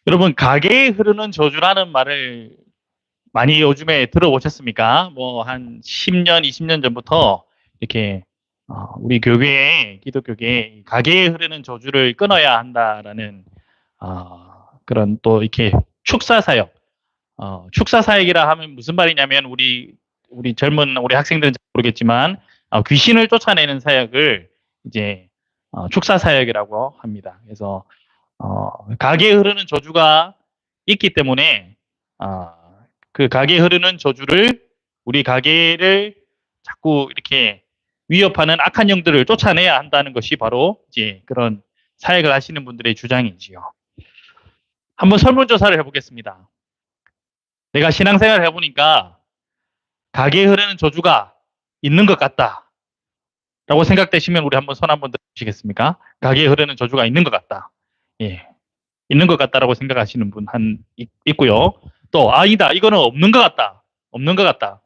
여러분, 가게에 흐르는 저주라는 말을 많이 요즘에 들어보셨습니까? 뭐, 한 10년, 20년 전부터 이렇게, 우리 교회에, 기독교계에 가게에 흐르는 저주를 끊어야 한다라는, 그런 또 이렇게 축사사역, 축사사역이라 하면 무슨 말이냐면, 우리 젊은, 우리 학생들은 잘 모르겠지만, 귀신을 쫓아내는 사역을 이제, 축사사역이라고 합니다. 그래서, 가게에 흐르는 저주가 있기 때문에 어, 그 가게에 흐르는 저주를 우리 가게를 자꾸 이렇게 위협하는 악한 영들을 쫓아내야 한다는 것이 바로 이제 그런 사역을 하시는 분들의 주장이지요. 한번 설문조사를 해보겠습니다. 내가 신앙생활을 해보니까 가게에 흐르는 저주가 있는 것 같다 라고 생각되시면 우리 한번 손 한번 들으시겠습니까? 가게에 흐르는 저주가 있는 것 같다. 예. 있는 것 같다라고 생각하시는 분 있고요. 또 아니다, 이거는 없는 것 같다. 없는 것 같다.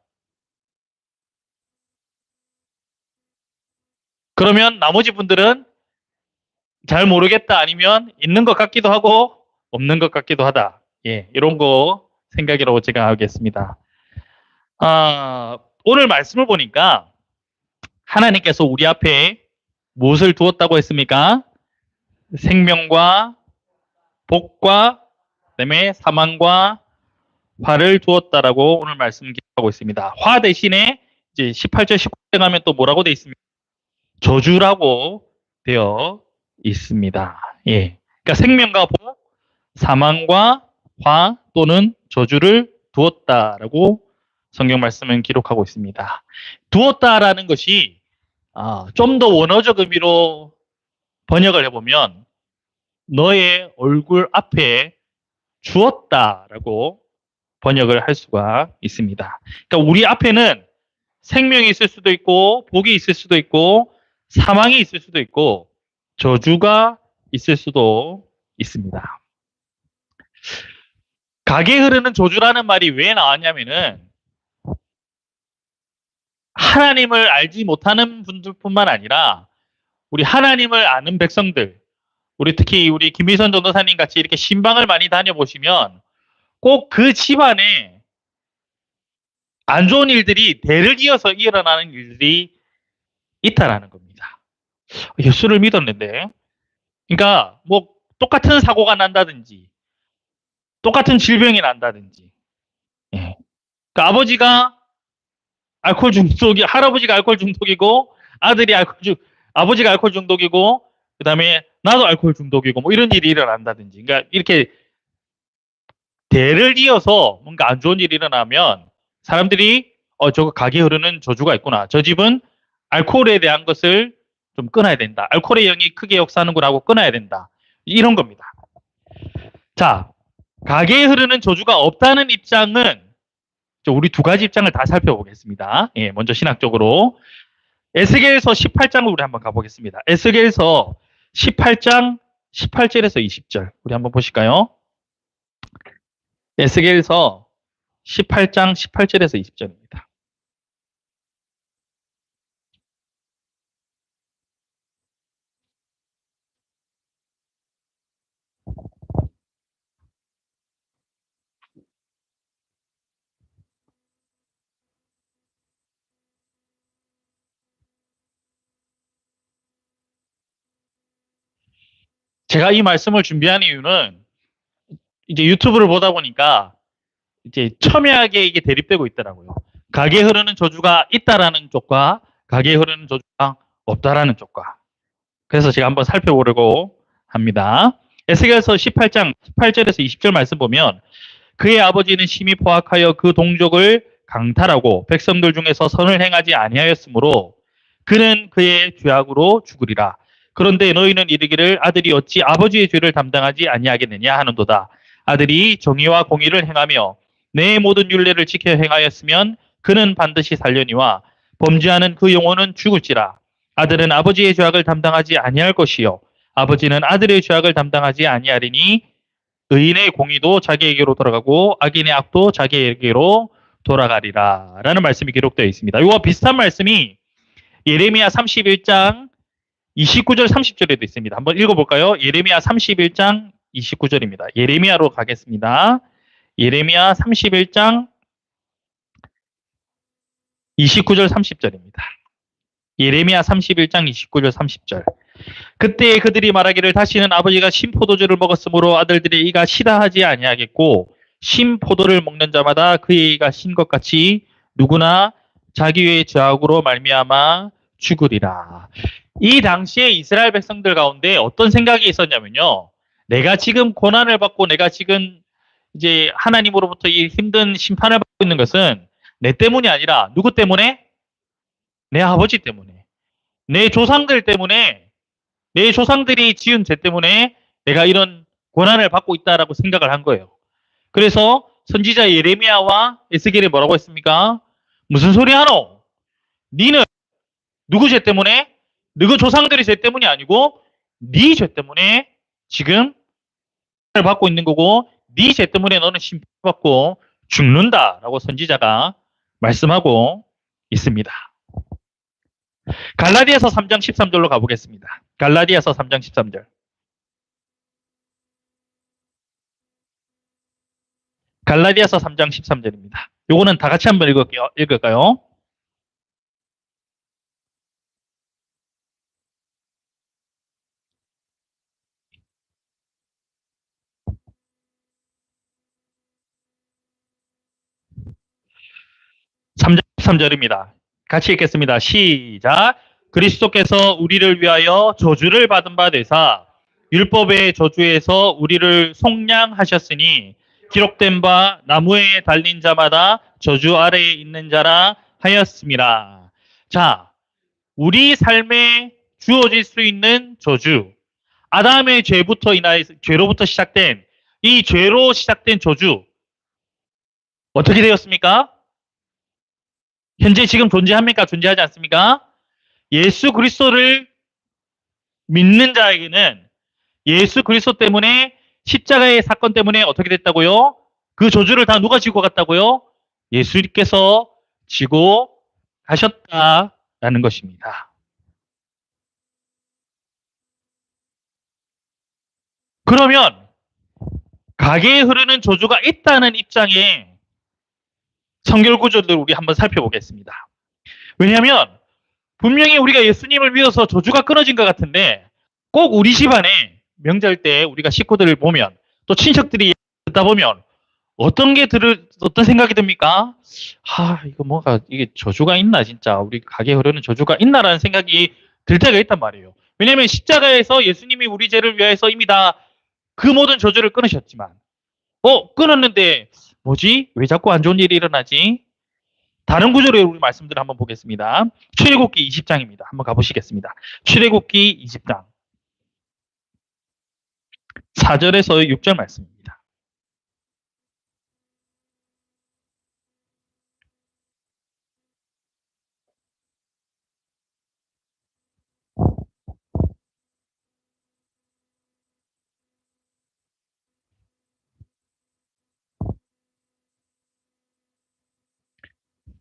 그러면 나머지 분들은 잘 모르겠다, 아니면 있는 것 같기도 하고 없는 것 같기도 하다. 예, 이런 거 생각이라고 제가 하겠습니다. 오늘 말씀을 보니까 하나님께서 우리 앞에 무엇을 두었다고 했습니까? 생명과 복과 그다음에 사망과 화를 두었다라고 오늘 말씀 기록하고 있습니다. 화 대신에 이제 18절 19절 가면 또 뭐라고 되어 있습니까? 저주라고 되어 있습니다. 예. 그러니까 생명과 복, 사망과 화 또는 저주를 두었다라고 성경 말씀은 기록하고 있습니다. 두었다라는 것이 좀 더 원어적 의미로 번역을 해보면 너의 얼굴 앞에 주었다라고 번역을 할 수가 있습니다. 그러니까 우리 앞에는 생명이 있을 수도 있고 복이 있을 수도 있고 사망이 있을 수도 있고 저주가 있을 수도 있습니다. 가게에 흐르는 저주라는 말이 왜 나왔냐면은 하나님을 알지 못하는 분들뿐만 아니라 우리 하나님을 아는 백성들, 우리 특히 우리 김희선 전도사님 같이 이렇게 신방을 많이 다녀보시면 꼭 그 집안에 안 좋은 일들이 대를 이어서 일어나는 일들이 있다라는 겁니다. 예수를 믿었는데, 그러니까 뭐 똑같은 사고가 난다든지, 똑같은 질병이 난다든지, 예. 그러니까 할아버지가 알코올 중독이고 아버지가 알코올 중독이고, 그 다음에 나도 알코올 중독이고, 뭐 이런 일이 일어난다든지, 그러니까 이렇게 대를 이어서 뭔가 안 좋은 일이 일어나면 사람들이 저거 가게 흐르는 저주가 있구나. 저 집은 알코올에 대한 것을 좀 끊어야 된다. 알코올의 영이 크게 역사하는구나 하고 끊어야 된다. 이런 겁니다. 자, 가게에 흐르는 저주가 없다는 입장은 우리 두 가지 입장을 다 살펴보겠습니다. 예, 먼저 신학적으로 에스겔서 18장을 우리 한번 가보겠습니다. 에스겔서 18장 18절에서 20절 우리 한번 보실까요? 에스겔서 18장 18절에서 20절입니다. 제가 이 말씀을 준비한 이유는 이제 유튜브를 보다 보니까 이제 첨예하게 이게 대립되고 있더라고요. 가게에 흐르는 저주가 있다라는 쪽과 가게에 흐르는 저주가 없다라는 쪽과. 그래서 제가 한번 살펴보려고 합니다. 에스겔서 18장 18절에서 20절 말씀 보면 그의 아버지는 심히 포악하여 그 동족을 강탈하고 백성들 중에서 선을 행하지 아니하였으므로 그는 그의 죄악으로 죽으리라. 그런데 너희는 이르기를 아들이 어찌 아버지의 죄를 담당하지 아니하겠느냐 하는도다. 아들이 정의와 공의를 행하며 내 모든 율례를 지켜 행하였으면 그는 반드시 살려니와 범죄하는 그 영혼은 죽을지라. 아들은 아버지의 죄악을 담당하지 아니할 것이요 아버지는 아들의 죄악을 담당하지 아니하리니 의인의 공의도 자기에게로 돌아가고 악인의 악도 자기에게로 돌아가리라 라는 말씀이 기록되어 있습니다. 이와 비슷한 말씀이 예레미야 31장 29절 30절에도 있습니다. 한번 읽어볼까요? 예레미야 31장 29절입니다. 예레미야로 가겠습니다. 예레미야 31장 29절 30절입니다. 예레미야 31장 29절 30절. 그때 그들이 말하기를 다시는 아버지가 신포도주를 먹었으므로 아들들의 이가 시다 하지 아니하겠고 신포도를 먹는 자마다 그의 이가 신 것 같이 누구나 자기의 죄악으로 말미암아 죽으리라. 이 당시에 이스라엘 백성들 가운데 어떤 생각이 있었냐면요. 내가 지금 고난을 받고 내가 지금 이제 하나님으로부터 이 힘든 심판을 받고 있는 것은 내 때문이 아니라 누구 때문에? 내 아버지 때문에. 내 조상들 때문에, 내 조상들이 지은 죄 때문에 내가 이런 고난을 받고 있다라고 생각을 한 거예요. 그래서 선지자 예레미야와 에스겔이 뭐라고 했습니까? 무슨 소리 하노? 니는 누구 죄 때문에? 너희 조상들의 죄 때문이 아니고 네 죄 때문에 지금 고난을 받고 있는 거고 네 죄 때문에 너는 심판받고 죽는다라고 선지자가 말씀하고 있습니다. 갈라디아서 3장 13절로 가보겠습니다. 갈라디아서 3장 13절. 갈라디아서 3장 13절입니다. 요거는 다 같이 한번 읽을까요? 삼 장 13절입니다. 같이 읽겠습니다. 시작. 그리스도께서 우리를 위하여 저주를 받은 바 되사 율법의 저주에서 우리를 속량하셨으니 기록된 바 나무에 달린 자마다 저주 아래에 있는 자라 하였습니다. 자, 우리 삶에 주어질 수 있는 저주, 아담의 죄로부터 시작된 이 죄로 시작된 저주 어떻게 되었습니까? 현재 지금 존재합니까? 존재하지 않습니까? 예수 그리스도를 믿는 자에게는 예수 그리스도 때문에 십자가의 사건 때문에 어떻게 됐다고요? 그 저주를 다 누가 지고 갔다고요? 예수님께서 지고 가셨다라는 것입니다. 그러면 가게에 흐르는 저주가 있다는 입장에 성결 구조를 우리 한번 살펴보겠습니다. 왜냐하면 분명히 우리가 예수님을 믿어서 저주가 끊어진 것 같은데 꼭 우리 집안에 명절 때 우리가 식구들을 보면 또 친척들이 듣다 보면 어떤 생각이 듭니까? 이거 뭔가 이게 저주가 있나 진짜 우리 가게에 흐르는 저주가 있나라는 생각이 들 때가 있단 말이에요. 왜냐하면 십자가에서 예수님이 우리 죄를 위해서 이미 다 그 모든 저주를 끊으셨지만 끊었는데 뭐지? 왜 자꾸 안 좋은 일이 일어나지? 다른 구절의 우리 말씀들을 한번 보겠습니다. 출애굽기 20장입니다. 한번 가보시겠습니다. 출애굽기 20장 4절에서 6절 말씀입니다.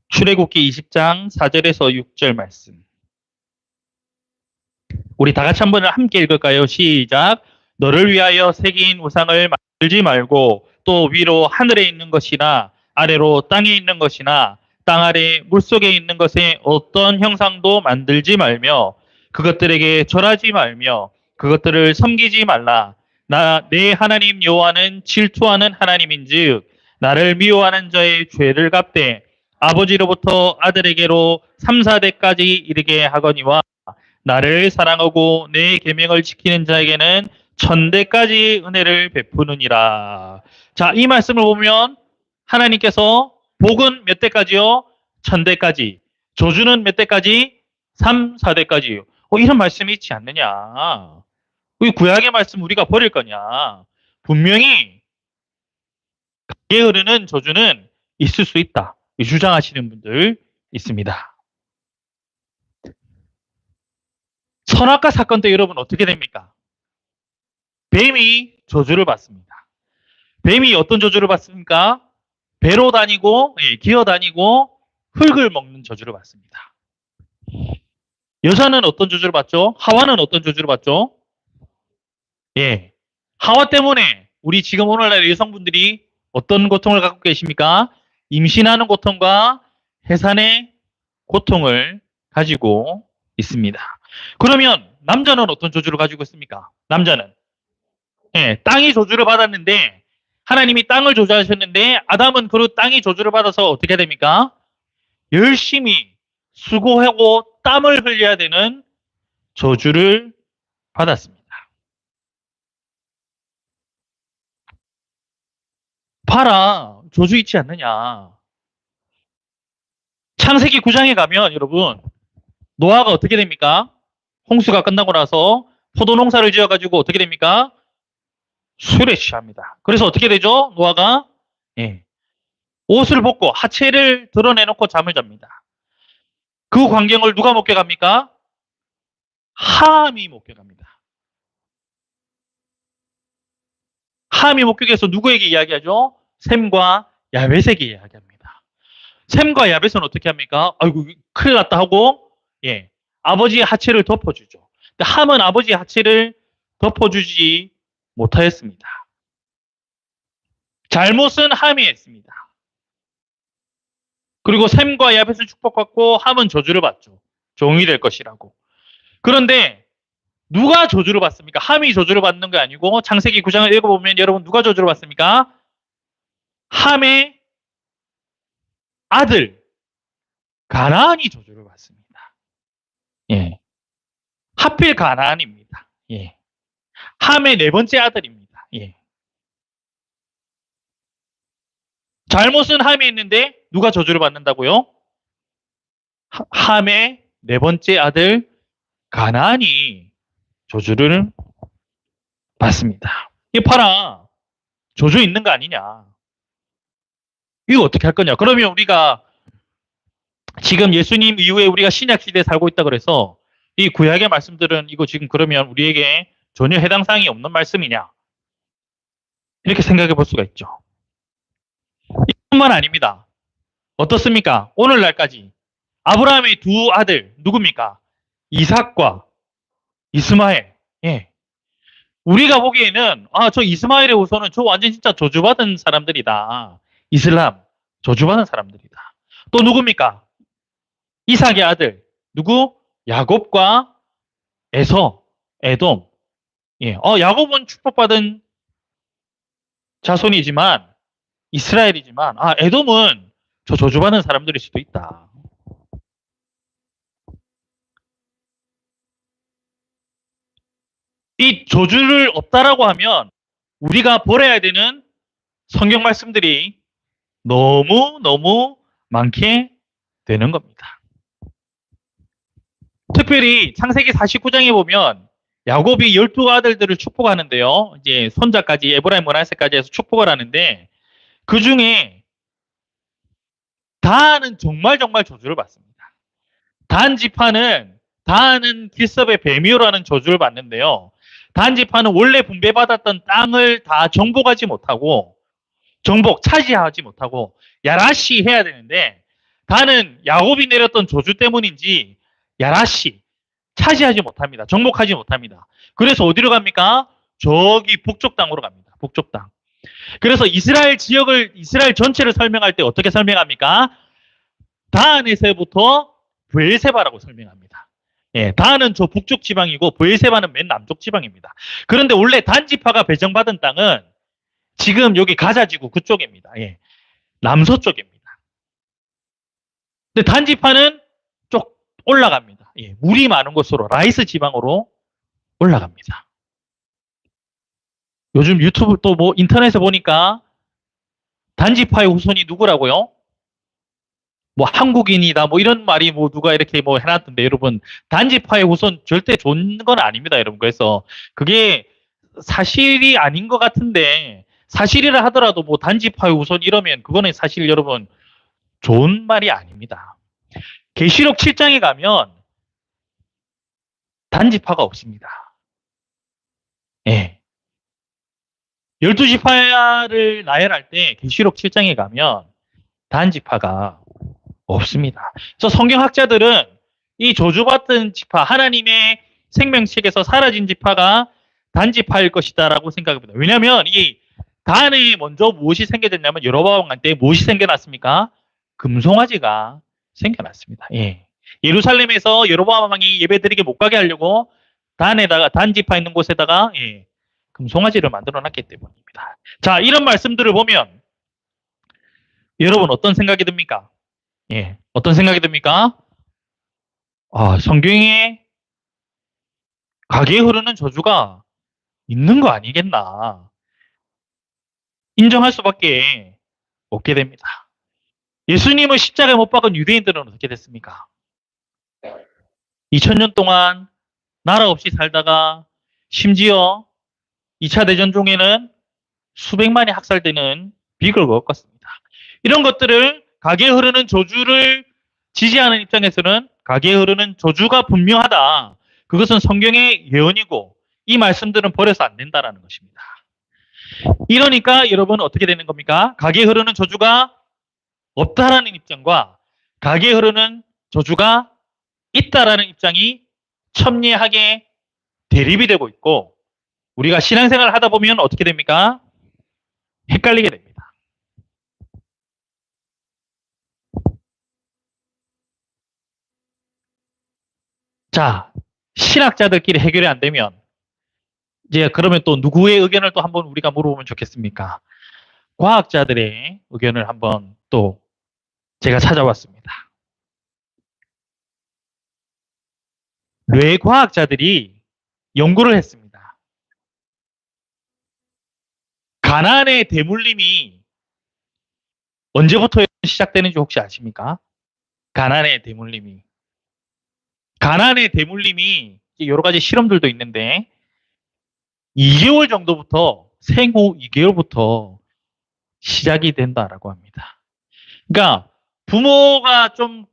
출애굽기 20장 4절에서 6절 말씀. 우리 다 같이 한번 함께 읽을까요? 시작. 너를 위하여 새긴 우상을 만들지 말고 또 위로 하늘에 있는 것이나 아래로 땅에 있는 것이나 땅 아래 물속에 있는 것에 어떤 형상도 만들지 말며 그것들에게 절하지 말며 그것들을 섬기지 말라. 내 하나님 여호와는 질투하는 하나님인즉 나를 미워하는 자의 죄를 갚되 아버지로부터 아들에게로 3, 4대까지 이르게 하거니와 나를 사랑하고 내 계명을 지키는 자에게는 1000대까지 은혜를 베푸느니라. 자, 이 말씀을 보면 하나님께서 복은 몇 대까지요? 1000대까지. 저주는 몇 대까지? 3, 4대까지요. 이런 말씀이 있지 않느냐. 이 구약의 말씀 우리가 버릴 거냐. 분명히 가게에 흐르는 저주는 있을 수 있다. 주장하시는 분들 있습니다. 선악과 사건 때 여러분 어떻게 됩니까? 뱀이 저주를 받습니다. 뱀이 어떤 저주를 받습니까? 배로 다니고 기어 다니고 흙을 먹는 저주를 받습니다. 여자는 어떤 저주를 받죠? 하와는 어떤 저주를 받죠? 하와 때문에 우리 지금 오늘날 여성분들이 어떤 고통을 갖고 계십니까? 임신하는 고통과 해산의 고통을 가지고 있습니다. 그러면 남자는 어떤 저주를 가지고 있습니까? 남자는 땅이 저주를 받았는데 하나님이 땅을 저주하셨는데 아담은 그 땅이 저주를 받아서 어떻게 됩니까? 열심히 수고하고 땀을 흘려야 되는 저주를 받았습니다. 봐라, 저주 있지 않느냐. 창세기 9장에 가면 여러분 노아가 어떻게 됩니까? 홍수가 끝나고 나서 포도 농사를 지어가지고 어떻게 됩니까? 술에 취합니다. 그래서 어떻게 되죠? 노아가 옷을 벗고 하체를 드러내놓고 잠을 잡니다. 그 광경을 누가 목격합니까? 함이 목격합니다. 함이 목격해서 누구에게 이야기하죠? 셈과 야벳에게 이야기합니다. 셈과 야벳은 어떻게 합니까? 아이고 큰일 났다 하고 아버지의 하체를 덮어주죠. 근데 함은 아버지의 하체를 덮어주지 못하였습니다. 잘못은 함이 했습니다. 그리고 셈과 야벳을 축복받고 함은 저주를 받죠. 종이 될 것이라고. 그런데 누가 저주를 받습니까? 함이 저주를 받는 게 아니고 창세기 9장을 읽어보면 여러분 누가 저주를 받습니까? 함의 아들 가나안이 저주를 받습니다. 하필 가나안입니다. 함의 네 번째 아들입니다. 잘못은 함이 있는데 누가 저주를 받는다고요? 함의 네 번째 아들 가나안이 저주를 받습니다. 이 봐라, 저주 있는 거 아니냐? 이거 어떻게 할 거냐? 그러면 우리가 지금 예수님 이후에 우리가 신약 시대에 살고 있다 그래서 이 구약의 말씀들은 이거 지금 그러면 우리에게 전혀 해당 사항이 없는 말씀이냐? 이렇게 생각해 볼 수가 있죠. 이뿐만 아닙니다. 어떻습니까? 오늘날까지 아브라함의 두 아들 누굽니까? 이삭과 이스마엘. 우리가 보기에는 저 이스마엘의 후손은 저 완전 진짜 저주받은 사람들이다. 이슬람 저주받은 사람들이다. 또 누굽니까? 이삭의 아들 누구? 야곱과 에서, 에돔. 야곱은 축복받은 자손이지만 이스라엘이지만 에돔은 저 저주받은 사람들일 수도 있다. 이 저주를 없다라고 하면 우리가 버려야 되는 성경 말씀들이 너무 많게 되는 겁니다. 특별히 창세기 49장에 보면 야곱이 12아들들을 축복하는데요. 이제 손자까지 에브라임 문하세까지 해서 축복을 하는데 그 중에 다한은 정말 저주를 받습니다. 단 지파는 길섭의 뱀이요라는 저주를 받는데요. 단 지파는 원래 분배받았던 땅을 다 정복하지 못하고 차지하지 못하고 야라시 해야 되는데 단은 야곱이 내렸던 저주 때문인지 야라시 차지하지 못합니다. 정복하지 못합니다. 그래서 어디로 갑니까? 저기 북쪽 땅으로 갑니다. 북쪽 땅. 그래서 이스라엘 전체를 설명할 때 어떻게 설명합니까? 다한에서부터 브엘세바라고 설명합니다. 다한은 저 북쪽 지방이고 브엘세바는 맨 남쪽 지방입니다. 그런데 원래 단 지파가 배정받은 땅은 지금 여기 가자지구 그쪽입니다. 남서쪽입니다. 근데 단 지파는 쪽 올라갑니다. 물이 많은 곳으로 라이스 지방으로 올라갑니다. 요즘 유튜브 또 인터넷에 보니까 단지파의 후손이 누구라고요? 한국인이다 이런 말이 누가 이렇게 해놨던데 여러분 단지파의 후손 절대 좋은 건 아닙니다 여러분. 그래서 그게 사실이 아닌 것 같은데 사실이라 하더라도 단지파의 후손 이러면 그거는 사실 여러분 좋은 말이 아닙니다. 계시록 7장에 가면 단지파가 없습니다. 12지파를 나열할 때 계시록 7장에 가면 단지파가 없습니다. 그래서 성경학자들은 이 저주받은 지파, 하나님의 생명책에서 사라진 지파가 단지파일 것이다라고 생각합니다. 왜냐하면 이 단에 먼저 무엇이 생겨졌냐면 여로보암 때 무엇이 생겨났습니까? 금송아지가 생겨났습니다. 예. 예루살렘에서 여로보암 왕이 예배드리게 못 가게 하려고 단에다가 단지파 있는 곳에다가 예, 금송아지를 만들어 놨기 때문입니다. 자, 이런 말씀들을 보면 여러분 어떤 생각이 듭니까? 예. 어떤 생각이 듭니까? 아, 성경에 가게에 흐르는 저주가 있는 거 아니겠나. 인정할 수밖에 없게 됩니다. 예수님을 십자가에 못 박은 유대인들은 어떻게 됐습니까? 2000년 동안 나라 없이 살다가 심지어 2차 대전 중에는 수백만이 학살되는 비극을 겪었습니다. 이런 것들을 가게에 흐르는 저주를 지지하는 입장에서는 가게에 흐르는 저주가 분명하다. 그것은 성경의 예언이고 이 말씀들은 버려서 안 된다라는 것입니다. 이러니까 여러분 어떻게 되는 겁니까? 가게에 흐르는 저주가 없다라는 입장과 가게에 흐르는 저주가 있다라는 입장이 첨예하게 대립이 되고 있고 우리가 신앙생활을 하다 보면 어떻게 됩니까? 헷갈리게 됩니다. 자, 신학자들끼리 해결이 안 되면 이제 그러면 또 누구의 의견을 또 한번 우리가 물어보면 좋겠습니까? 과학자들의 의견을 한번 또 제가 찾아봤습니다. 뇌과학자들이 연구를 했습니다. 가난의 대물림이 언제부터 시작되는지 혹시 아십니까? 가난의 대물림이. 가난의 대물림이 여러 가지 실험들도 있는데 2개월 정도부터 생후 2개월부터 시작이 된다라고 합니다. 그러니까 부모가 좀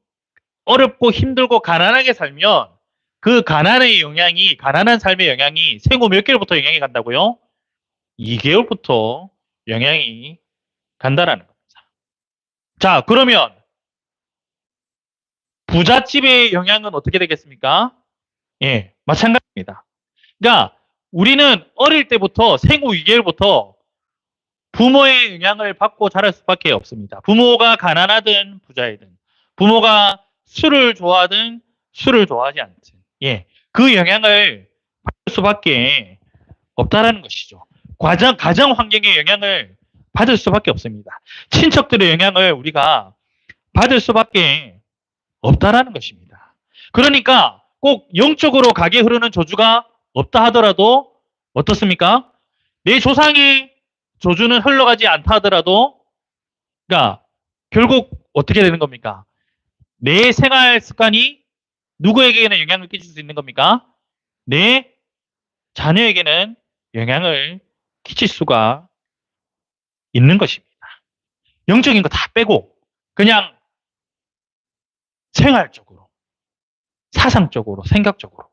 어렵고 힘들고 가난하게 살면 그 가난의 영향이 가난한 삶의 영향이 생후 몇 개월부터 영향이 간다고요? 2개월부터 영향이 간다라는 겁니다. 자, 그러면 부잣집의 영향은 어떻게 되겠습니까? 예, 마찬가지입니다. 그러니까 우리는 어릴 때부터 생후 2개월부터 부모의 영향을 받고 자랄 수밖에 없습니다. 부모가 가난하든 부자이든 부모가 술을 좋아하든 술을 좋아하지 않든 예, 그 영향을 받을 수밖에 없다라는 것이죠. 가정 환경의 영향을 받을 수밖에 없습니다. 친척들의 영향을 우리가 받을 수밖에 없다라는 것입니다. 그러니까 꼭 영적으로 가게 흐르는 저주가 없다 하더라도 어떻습니까? 내 조상의 저주는 흘러가지 않다 하더라도 그러니까 결국 어떻게 되는 겁니까? 내 생활 습관이 누구에게는 영향을 끼칠 수 있는 겁니까? 내 자녀에게는 영향을 끼칠 수가 있는 것입니다. 영적인 거 다 빼고 그냥 생활적으로, 사상적으로, 생각적으로.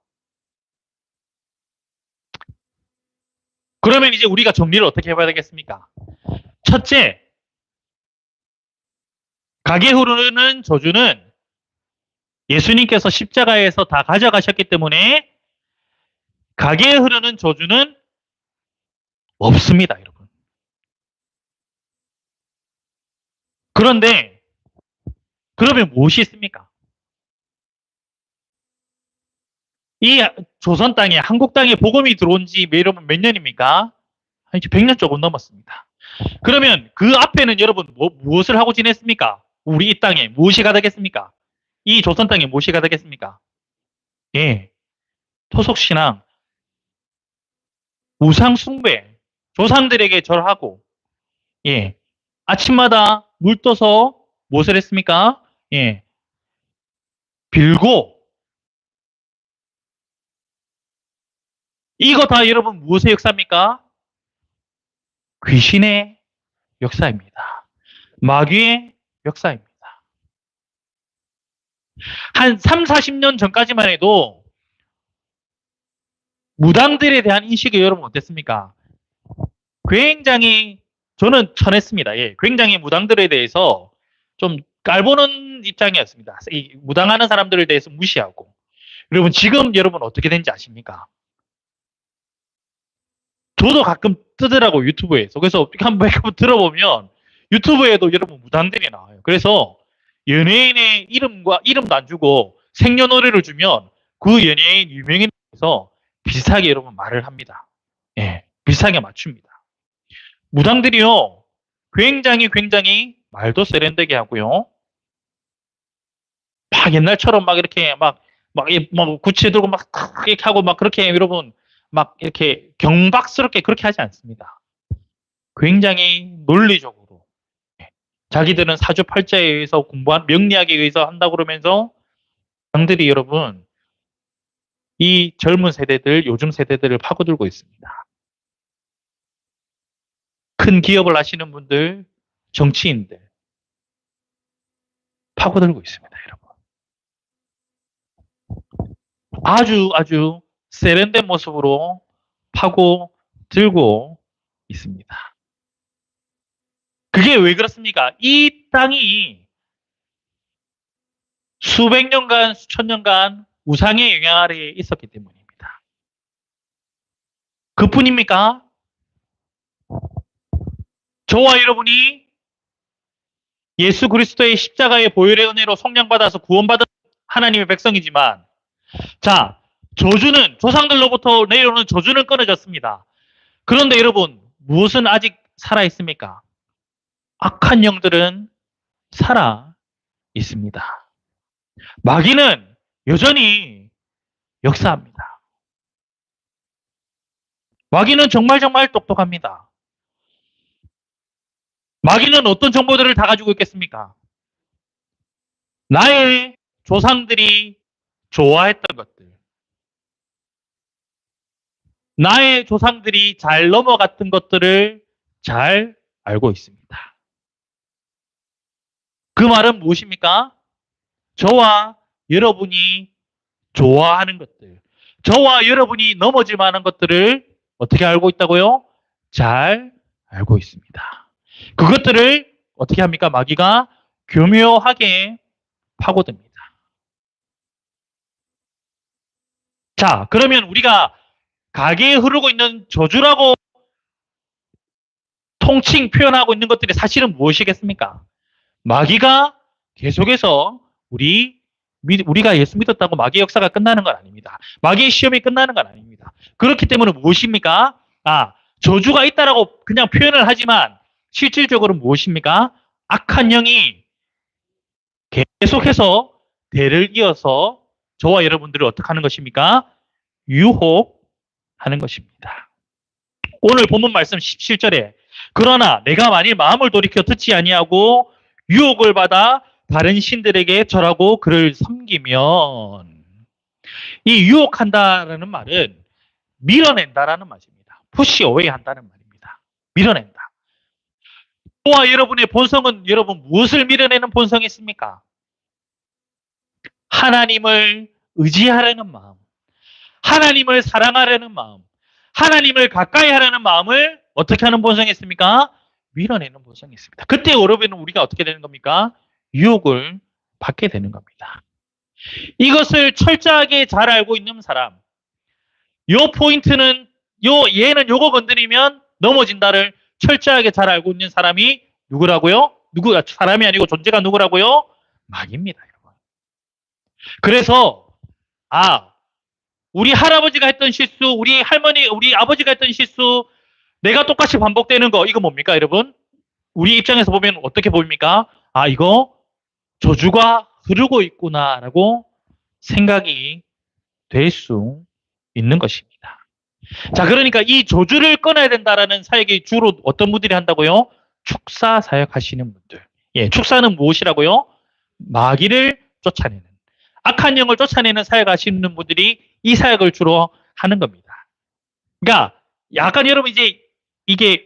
그러면 이제 우리가 정리를 어떻게 해봐야 되겠습니까? 첫째, 가게 흐르는 저주는 예수님께서 십자가에서 다 가져가셨기 때문에 가게에 흐르는 저주는 없습니다, 여러분. 그런데 그러면 무엇이 있습니까? 이 조선 땅에 한국 땅에 복음이 들어온 지 여러분 몇 년입니까? 이제 100년 조금 넘었습니다. 그러면 그 앞에는 여러분 무엇을 하고 지냈습니까? 우리 이 땅에 무엇이 가득했습니까? 이 조선 땅에 무엇이 가득했습니까? 예, 토속신앙, 우상숭배, 조상들에게 절하고 예, 아침마다 물 떠서 무엇을 했습니까? 예, 빌고 이거 다 여러분 무엇의 역사입니까? 귀신의 역사입니다. 마귀의 역사입니다. 한 3, 40년 전까지만 해도 무당들에 대한 인식이 여러분 어땠습니까? 굉장히 저는 천했습니다. 예, 굉장히 무당들에 대해서 좀 깔보는 입장이었습니다. 이 무당하는 사람들에 대해서 무시하고. 여러분 지금 여러분 어떻게 된지 아십니까? 저도 가끔 뜨더라고 유튜브에서. 그래서 한번 들어보면 유튜브에도 여러분 무당들이 나와요. 그래서 연예인의 이름도 안 주고 생년월일을 주면 그 연예인 유명인에서 비슷하게 여러분 말을 합니다. 예, 비슷하게 맞춥니다. 무당들이요 굉장히 말도 세련되게 하고요. 막 옛날처럼 막 이렇게 막 구치 들고 막 이렇게 하고 막 그렇게 여러분 막 이렇게 경박스럽게 그렇게 하지 않습니다. 굉장히 논리적으로 자기들은 사주팔자에 의해서 공부한 명리학에 의해서 한다고 그러면서 당들이 여러분 이 젊은 세대들 요즘 세대들을 파고들고 있습니다. 큰 기업을 하시는 분들 정치인들 파고들고 있습니다. 여러분 아주 세련된 모습으로 파고들고 있습니다. 그게 왜 그렇습니까? 이 땅이 수백 년간, 수천 년간 우상의 영향 아래에 있었기 때문입니다. 그뿐입니까? 저와 여러분이 예수 그리스도의 십자가의 보혈의 은혜로 속량받아서 구원받은 하나님의 백성이지만 자, 저주는 조상들로부터 내려오는 저주는 끊어졌습니다. 그런데 여러분 무엇은 아직 살아 있습니까? 악한 영들은 살아 있습니다. 마귀는 여전히 역사합니다. 마귀는 정말 똑똑합니다. 마귀는 어떤 정보들을 다 가지고 있겠습니까? 나의 조상들이 좋아했던 것들, 나의 조상들이 잘 넘어갔던 것들을 잘 알고 있습니다. 그 말은 무엇입니까? 저와 여러분이 좋아하는 것들, 저와 여러분이 넘어질 만한 것들을 어떻게 알고 있다고요? 잘 알고 있습니다. 그것들을 어떻게 합니까? 마귀가 교묘하게 파고듭니다. 자, 그러면 우리가 가계에 흐르고 있는 저주라고 통칭 표현하고 있는 것들이 사실은 무엇이겠습니까? 마귀가 계속해서 우리가 예수 믿었다고 마귀의 역사가 끝나는 건 아닙니다. 마귀의 시험이 끝나는 건 아닙니다. 그렇기 때문에 무엇입니까? 저주가 있다라고 그냥 표현을 하지만 실질적으로 무엇입니까? 악한 영이 계속해서 대를 이어서 저와 여러분들을 어떻게 하는 것입니까? 유혹하는 것입니다. 오늘 본문 말씀 17절에 그러나 내가 만일 마음을 돌이켜 듣지 아니하고 유혹을 받아 다른 신들에게 절하고 그를 섬기면 이 유혹한다라는 말은 밀어낸다라는 말입니다. push away 한다는 말입니다. 밀어낸다. 저와 여러분의 본성은 여러분 무엇을 밀어내는 본성이 있습니까? 하나님을 의지하려는 마음, 하나님을 사랑하려는 마음, 하나님을 가까이 하려는 마음을 어떻게 하는 본성이 있습니까? 밀어내는 본성이 있습니다. 그때 여러분은 우리가 어떻게 되는 겁니까? 유혹을 받게 되는 겁니다. 이것을 철저하게 잘 알고 있는 사람, 요 포인트는 얘는 요거 건드리면 넘어진다를 철저하게 잘 알고 있는 사람이 누구라고요? 사람이 아니고 존재가 누구라고요? 마귀입니다, 여러분. 그래서 우리 할아버지가 했던 실수, 우리 할머니, 우리 아버지가 했던 실수, 내가 똑같이 반복되는 거, 이거 뭡니까, 여러분? 우리 입장에서 보면 어떻게 보입니까? 이거 저주가 흐르고 있구나라고 생각이 될 수 있는 것입니다. 자, 그러니까 이 저주를 끊어야 된다라는 사역이 주로 어떤 분들이 한다고요? 축사 사역 하시는 분들. 예, 축사는 무엇이라고요? 마귀를 쫓아내는, 악한 영을 쫓아내는 사역 하시는 분들이 이 사역을 주로 하는 겁니다. 그러니까 약간 여러분 이제 이게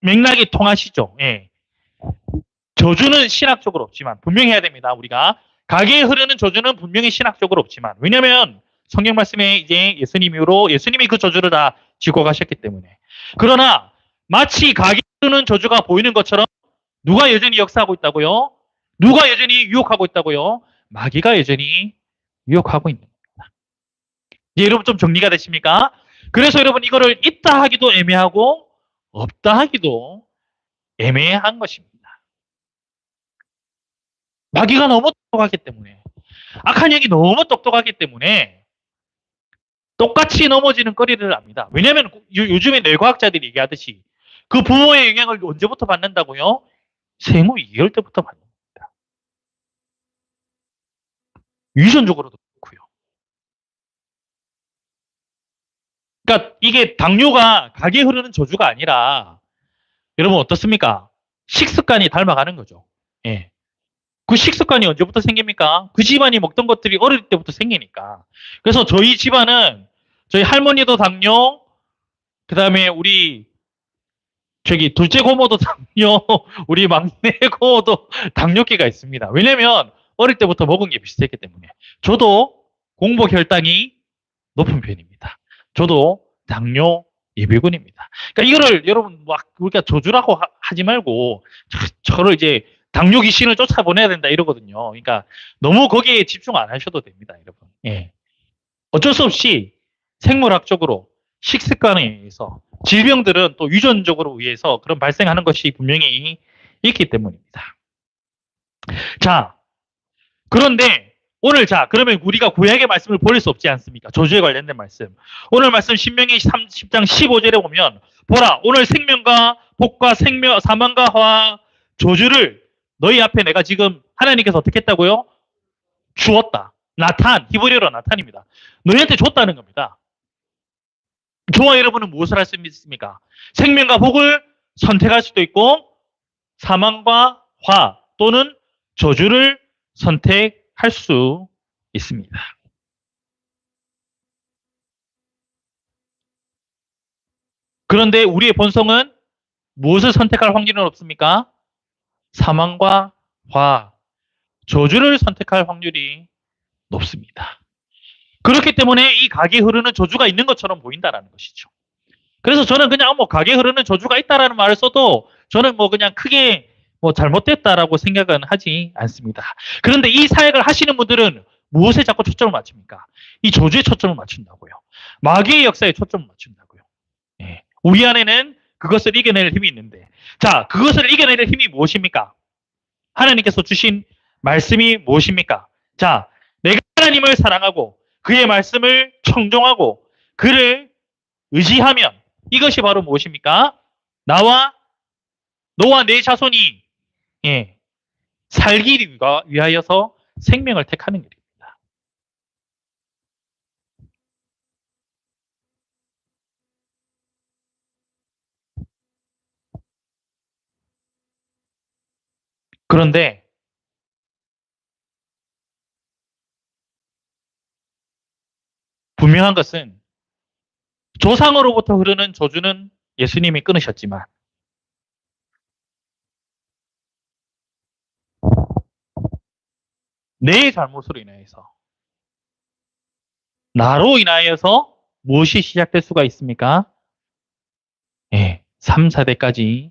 맥락이 통하시죠? 예. 저주는 신학적으로 없지만 분명히 해야 됩니다. 우리가 가게에 흐르는 저주는 분명히 신학적으로 없지만 왜냐하면 성경 말씀에 이제 예수님이 그 저주를 다 지고 가셨기 때문에. 그러나 마치 가게에 흐르는 저주가 보이는 것처럼 누가 여전히 역사하고 있다고요? 누가 여전히 유혹하고 있다고요? 마귀가 여전히 유혹하고 있는 겁니다. 이제 여러분 좀 정리가 되십니까? 그래서 여러분 이거를 있다 하기도 애매하고 없다 하기도 애매한 것입니다. 마귀가 너무 똑똑하기 때문에, 악한 영이 너무 똑똑하기 때문에 똑같이 넘어지는 거리를 압니다. 왜냐하면 요즘에 뇌과학자들이 얘기하듯이 그 부모의 영향을 언제부터 받는다고요? 생후 2개월 때부터 받는다. 유전적으로도 그렇고요. 그러니까 이게 당뇨가 가게 흐르는 저주가 아니라 여러분 어떻습니까? 식습관이 닮아가는 거죠. 예. 그 식습관이 언제부터 생깁니까? 그 집안이 먹던 것들이 어릴 때부터 생기니까. 그래서 저희 집안은 저희 할머니도 당뇨, 그 다음에 우리 저기 둘째 고모도 당뇨, 우리 막내 고모도 당뇨기가 있습니다. 왜냐면 어릴 때부터 먹은 게 비슷했기 때문에. 저도 공복 혈당이 높은 편입니다. 저도 당뇨 예비군입니다. 그러니까 이거를 여러분 막 우리가 저주라고 하지 말고 저를 이제 당뇨 귀신을 쫓아보내야 된다 이러거든요. 그러니까 너무 거기에 집중 안 하셔도 됩니다, 여러분. 예. 어쩔 수 없이 생물학적으로 식습관에 의해서 질병들은 또 유전적으로 의해서 그런 발생하는 것이 분명히 있기 때문입니다. 자, 그런데 오늘 자 그러면 우리가 구약의 말씀을 버릴 수 없지 않습니까? 저주에 관련된 말씀. 오늘 말씀 신명기 10장 15절에 보면 보라 오늘 생명과 복과 생명 사망과 화 저주를 너희 앞에 내가 지금 하나님께서 어떻게 했다고요? 주었다. 나탄 히브리어로 나탄입니다. 너희한테 줬다는 겁니다. 저와 여러분은 무엇을 할 수 있습니까? 생명과 복을 선택할 수도 있고 사망과 화 또는 저주를 선택할 수 있습니다. 그런데 우리의 본성은 무엇을 선택할 확률은 없습니까? 사망과 화, 저주를 선택할 확률이 높습니다. 그렇기 때문에 이 각이 흐르는 저주가 있는 것처럼 보인다는 것이죠. 그래서 저는 그냥 뭐 각에 흐르는 저주가 있다라는 말을 써도 저는 뭐 그냥 크게 뭐 잘못됐다라고 생각은 하지 않습니다. 그런데 이 사역을 하시는 분들은 무엇에 자꾸 초점을 맞춥니까? 이 저주에 초점을 맞춘다고요. 마귀의 역사에 초점을 맞춘다고요. 예. 우리 안에는 그것을 이겨낼 힘이 있는데, 자, 그것을 이겨낼 힘이 무엇입니까? 하나님께서 주신 말씀이 무엇입니까? 자, 내가 하나님을 사랑하고 그의 말씀을 청종하고 그를 의지하면 이것이 바로 무엇입니까? 너와 내 자손이 예, 살기 위하여서 생명을 택하는 일입니다. 그런데 분명한 것은 조상으로부터 흐르는 저주는 예수님이 끊으셨지만 내 잘못으로 인하여서 나로 인하여서 무엇이 시작될 수가 있습니까? 예, 3, 4대까지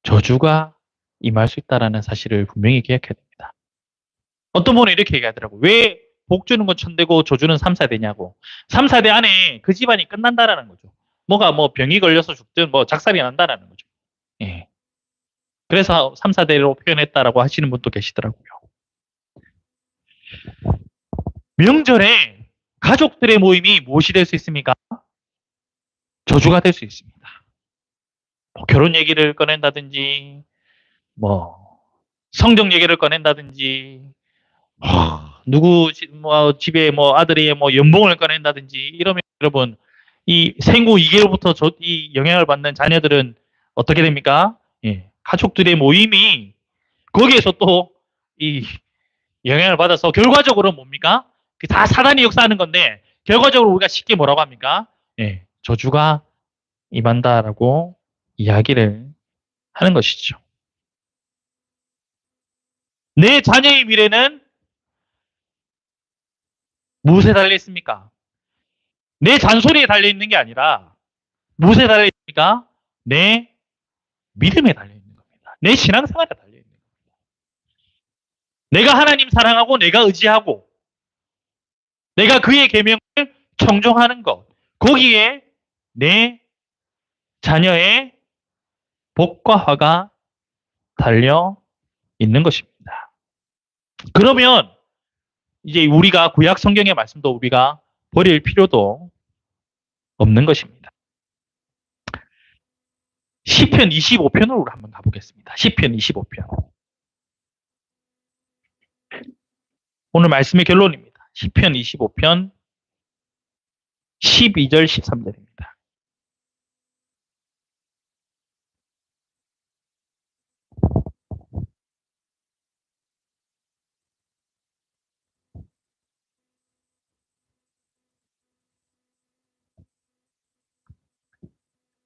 저주가 임할 수 있다는 사실을 분명히 기억해야 됩니다. 어떤 분은 이렇게 얘기하더라고요. 왜 복 주는 건 천대고 저주는 3, 4대냐고. 3, 4대 안에 그 집안이 끝난다라는 거죠. 뭐가 뭐 병이 걸려서 죽든 뭐 작살이 난다라는 거죠. 예. 그래서 3, 4대로 표현했다라고 하시는 분도 계시더라고요. 명절에 가족들의 모임이 무엇이 될 수 있습니까? 저주가 될 수 있습니다. 뭐 결혼 얘기를 꺼낸다든지, 뭐 성적 얘기를 꺼낸다든지, 누구 뭐 집에 뭐 아들이 뭐 연봉을 꺼낸다든지 이러면 여러분 이 생후 2개월부터 이 영향을 받는 자녀들은 어떻게 됩니까? 예, 가족들의 모임이 거기에서 또 이 영향을 받아서 결과적으로 뭡니까? 다 사단이 역사하는 건데 결과적으로 우리가 쉽게 뭐라고 합니까? 예, 저주가 임한다라고 이야기를 하는 것이죠. 내 자녀의 미래는 무엇에 달려 있습니까? 내 잔소리에 달려 있는 게 아니라 무엇에 달려 있습니까? 내 믿음에 달려 있는 겁니다. 내 신앙생활에 달려 있는 겁니다. 내가 하나님 사랑하고 내가 의지하고 내가 그의 계명을 청종하는 것. 거기에 내 자녀의 복과 화가 달려 있는 것입니다. 그러면 이제 우리가 구약 성경의 말씀도 우리가 버릴 필요도 없는 것입니다. 시편 25편으로 한번 가보겠습니다. 시편 25편. 오늘 말씀의 결론입니다. 시편 25편 12절 13절입니다.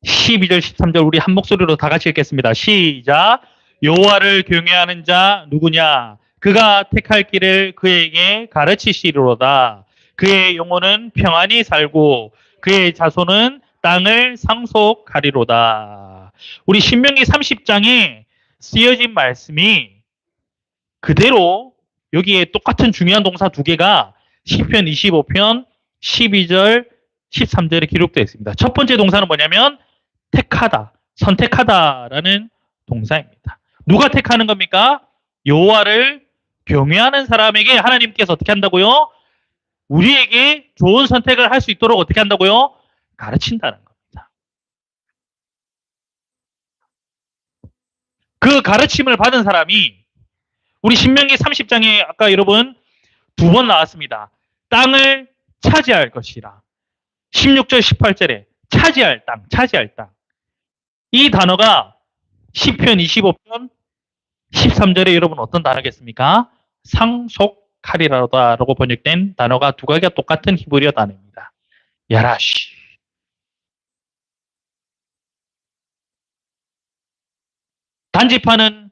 (12절) (13절) 우리 한 목소리로 다 같이 읽겠습니다. 시작. 여호와를 경외하는 자 누구냐? 그가 택할 길을 그에게 가르치시리로다. 그의 영혼은 평안히 살고 그의 자손은 땅을 상속하리로다. 우리 신명기 30장에 쓰여진 말씀이 그대로 여기에 똑같은 중요한 동사 두 개가 시편 25편 12절 13절에 기록되어 있습니다. 첫 번째 동사는 뭐냐면 택하다, 선택하다라는 동사입니다. 누가 택하는 겁니까? 여호와를 경외하는 사람에게 하나님께서 어떻게 한다고요? 우리에게 좋은 선택을 할 수 있도록 어떻게 한다고요? 가르친다는 겁니다. 그 가르침을 받은 사람이 우리 신명기 30장에 아까 여러분 두 번 나왔습니다. 땅을 차지할 것이라. 16절 18절에 차지할 땅, 차지할 땅. 이 단어가 시편 25편 13절에 여러분 어떤 단어겠습니까? 상속하리라라고 번역된 단어가 두 가지가 똑같은 히브리어 단어입니다. 야라시. 단지파는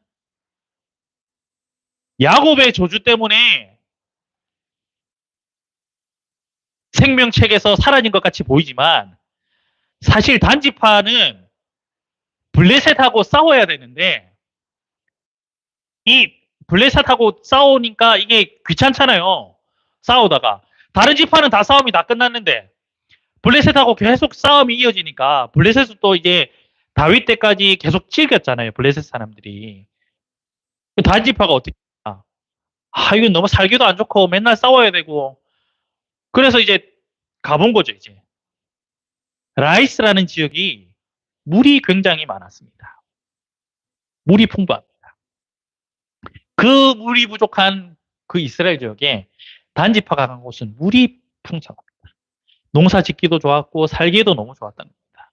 야곱의 저주 때문에 생명책에서 사라진 것 같이 보이지만 사실 단지파는 블레셋하고 싸워야 되는데 이 블레셋하고 싸우니까 이게 귀찮잖아요. 싸우다가 다른 지파는 다 싸움이 다 끝났는데 블레셋하고 계속 싸움이 이어지니까 블레셋은 또 이제 다윗 때까지 계속 즐겼잖아요. 블레셋 사람들이. 단지파가 어떻게 이건 너무 살기도 안 좋고 맨날 싸워야 되고 그래서 이제 가본 거죠. 이제 라이스라는 지역이 물이 굉장히 많았습니다. 물이 풍부합니다. 그 물이 부족한 그 이스라엘 지역에 단지파가 간 곳은 물이 풍성합니다. 농사 짓기도 좋았고 살기도 너무 좋았던 겁니다.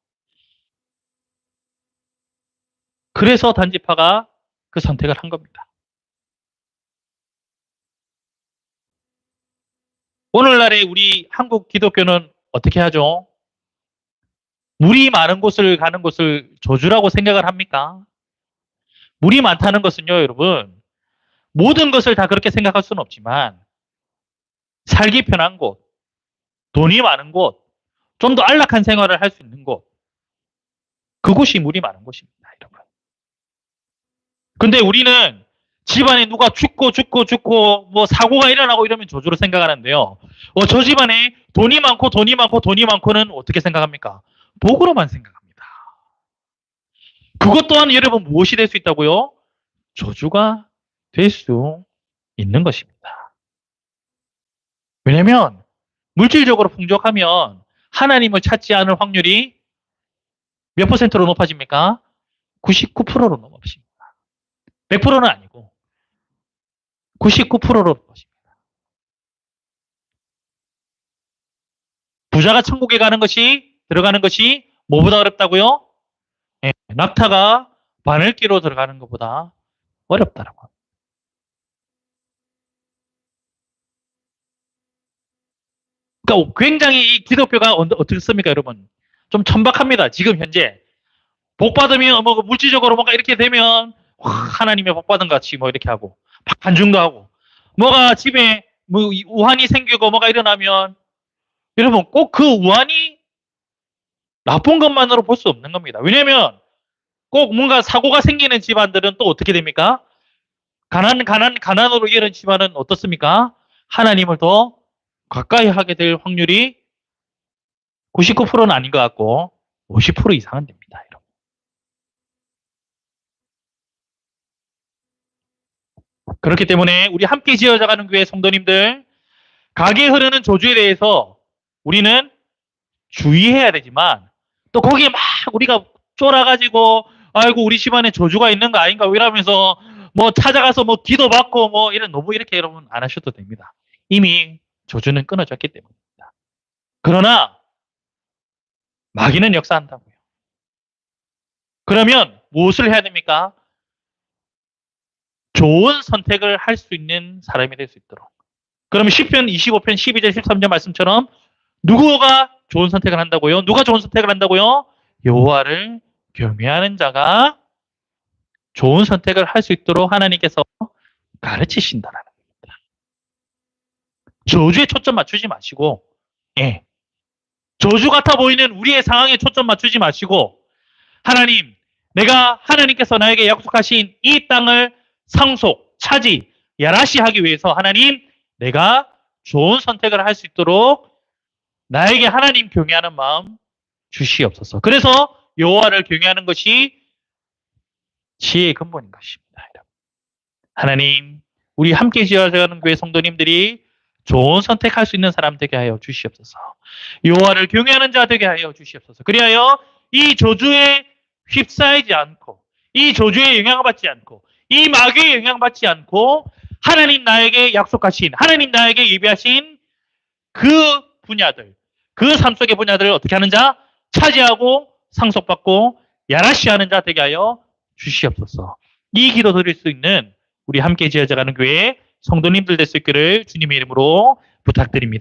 그래서 단지파가 그 선택을 한 겁니다. 오늘날의 우리 한국 기독교는 어떻게 하죠? 물이 많은 곳을 가는 것을 저주라고 생각을 합니까? 물이 많다는 것은요, 여러분, 모든 것을 다 그렇게 생각할 수는 없지만 살기 편한 곳, 돈이 많은 곳, 좀 더 안락한 생활을 할 수 있는 곳, 그곳이 물이 많은 곳입니다, 여러분. 근데 우리는 집안에 누가 죽고 뭐 사고가 일어나고 이러면 저주로 생각하는데요. 저 집안에 돈이 많고는 어떻게 생각합니까? 복으로만 생각합니다. 그것 또한 여러분 무엇이 될 수 있다고요? 저주가 될 수 있는 것입니다. 왜냐하면 물질적으로 풍족하면 하나님을 찾지 않을 확률이 몇 퍼센트로 높아집니까? 99%로 높아집니다. 100%는 아니고 99%로 높아집니다. 부자가 천국에 들어가는 것이 뭐보다 어렵다고요? 네, 낙타가 바늘기로 들어가는 것보다 어렵다라고. 그러니까 굉장히 이 기독교가 어떻습니까, 여러분? 좀 천박합니다. 지금 현재 복 받으면 뭐 물질적으로 뭔가 이렇게 되면 하나님의 복 받은 같이 뭐 이렇게 하고 반중도 하고 뭐가 집에 뭐 우환이 생기고 뭐가 일어나면 여러분 꼭 그 우환이 나쁜 것만으로 볼 수 없는 겁니다. 왜냐하면 꼭 뭔가 사고가 생기는 집안들은 또 어떻게 됩니까? 가난으로 이런 집안은 어떻습니까? 하나님을 더 가까이 하게 될 확률이 99%는 아닌 것 같고 50% 이상은 됩니다. 여러분. 그렇기 때문에 우리 함께 지어져가는 교회 성도님들, 가게에 흐르는 조주에 대해서 우리는 주의해야 되지만 또 거기에 막 우리가 쫄아가지고 아이고 우리 집안에 저주가 있는 거 아닌가 이러면서 뭐 찾아가서 뭐 기도 받고 뭐 이런 너무 이렇게 여러분 안 하셔도 됩니다. 이미 저주는 끊어졌기 때문입니다. 그러나 마귀는 역사한다고요. 그러면 무엇을 해야 됩니까? 좋은 선택을 할 수 있는 사람이 될 수 있도록. 그러면 시편 25편 12절 13절 말씀처럼 누구가 좋은 선택을 한다고요? 누가 좋은 선택을 한다고요? 여호와를 경외하는 자가 좋은 선택을 할 수 있도록 하나님께서 가르치신다라는 겁니다. 저주에 초점 맞추지 마시고, 예. 저주 같아 보이는 우리의 상황에 초점 맞추지 마시고, 하나님, 내가 하나님께서 나에게 약속하신 이 땅을 상속, 차지, 야라시 하기 위해서 하나님, 내가 좋은 선택을 할 수 있도록 나에게 하나님 경외하는 마음 주시옵소서. 그래서 여호와를 경외하는 것이 지혜의 근본인 것입니다. 하나님, 우리 함께 지어가는 교회 성도님들이 좋은 선택할 수 있는 사람 되게 하여 주시옵소서. 여호와를 경외하는 자 되게 하여 주시옵소서. 그리하여 이 저주에 휩싸이지 않고, 이 저주에 영향받지 않고, 이 마귀에 영향받지 않고, 하나님 나에게 약속하신, 하나님 나에게 예비하신 그 분야들, 그 삶 속의 분야들을 어떻게 하는 자? 차지하고 상속받고 야라시하는 자 되게 하여 주시옵소서. 이 기도 드릴 수 있는 우리 함께 지어져가는 교회 성도님들 될 수 있기를 주님의 이름으로 부탁드립니다.